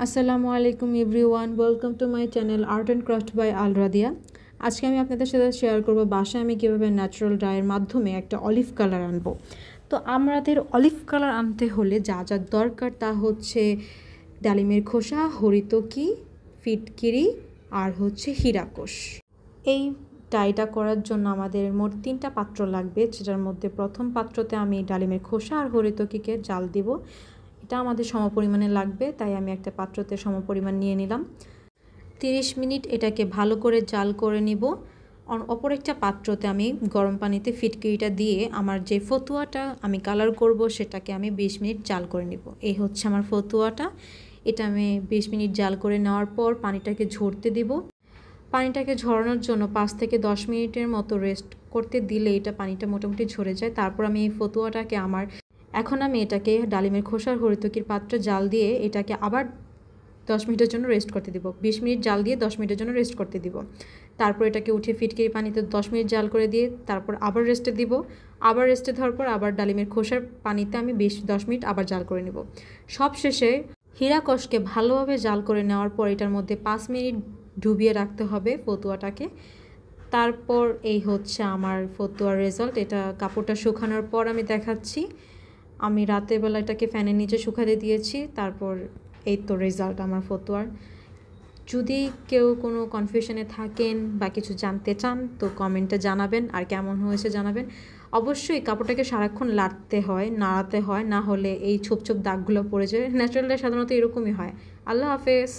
আসসালামু আলাইকুম everyone, welcome to my channel art and craft by Al Radia. আজকে আমি আপনাদের সাথে শেয়ার করব বাসায় আমি কীভাবে ন্যাচারাল ডায়ের মাধ্যমে একটা অলিভ কালার আনবো। তো আমাদের অলিভ কালার আনতে হলে যা যা দরকার তা হচ্ছে ডালিমের খোসা, হরিতকি, ফিটকিরি আর হচ্ছে হীরাকোষ। এই ডাইটা করার জন্য আমাদের মোট 3টা পাত্র লাগবে, যেটার মধ্যে প্রথম পাত্রতে আমি ডালিমের খোসা আর হরিতকিকে জাল দিব। এটা আমাদের সমপরিমাণে লাগবে, তাই আমি একটা পাত্রতে সমপরিমাণ নিয়ে নিলাম। 30 মিনিট এটাকে ভালো করে জাল করে নিব। অপর একটা পাত্রতে আমি গরম পানিতে ফিটকিরিটা দিয়ে আমার যে ফতুয়াটা আমি কালার করব সেটাকে আমি 20 মিনিট জাল করে নিব। এই হচ্ছে আমার ফতুয়াটা। এটা আমি 20 মিনিট জাল করে নেওয়ার পর পানিটাকে ঝরতে দিব। পানিটাকে ঝরানোর জন্য 5 থেকে 10 মিনিটের মতো রেস্ট করতে দিলে এটা পানিটা মোটামুটি ঝরে যায়। তারপর আমি এই ফতুয়াটাকে এখন আমি এটাকে ডালিমের খোসার হরিতকির পাত্রে জাল দিয়ে এটাকে আবার 10 মিনিটের জন্য রেস্ট করতে দিব। 20 মিনিট জাল দিয়ে 10 মিনিটের জন্য রেস্ট করতে দিব। তারপর এটাকে উঠিয়ে ফিটকিরি পানিতে 10 মিনিট জাল করে দিয়ে তারপর আবার রেস্টে দিব। আবার রেস্টে দেওয়ার পর আবার ডালিমের খোসার পানিতে আমি 10 মিনিট আবার জাল করে নেব। সব শেষে হীরাকোষকে ভালোভাবে জাল করে নেওয়ার পর এটার মধ্যে 5 মিনিট ডুবিয়ে রাখতে হবে ফতুয়াটাকে। তারপর এই হচ্ছে আমার ফতুয়ার রেজাল্ট। এটা কাপড়টা শুকানোর পর আমি দেখাচ্ছি। আমি রাতের বেলা এটাকে ফ্যানের নিচে শুকাতে দিয়েছি। তারপর এই তো রেজাল্ট আমার ফতুয়ার। যদি কেউ কোনো কনফিউশনে থাকেন বা কিছু জানতে চান তো কমেন্টে জানাবেন, আর কেমন হয়েছে জানাবেন। অবশ্যই কাপড়টাকে সারাক্ষণ নাড়তে হয়, না হলে এই ছোপ ছোপ দাগগুলো পড়ে যায়। ন্যাচারালি সাধারণত এরকমই হয়। আল্লাহ হাফেজ।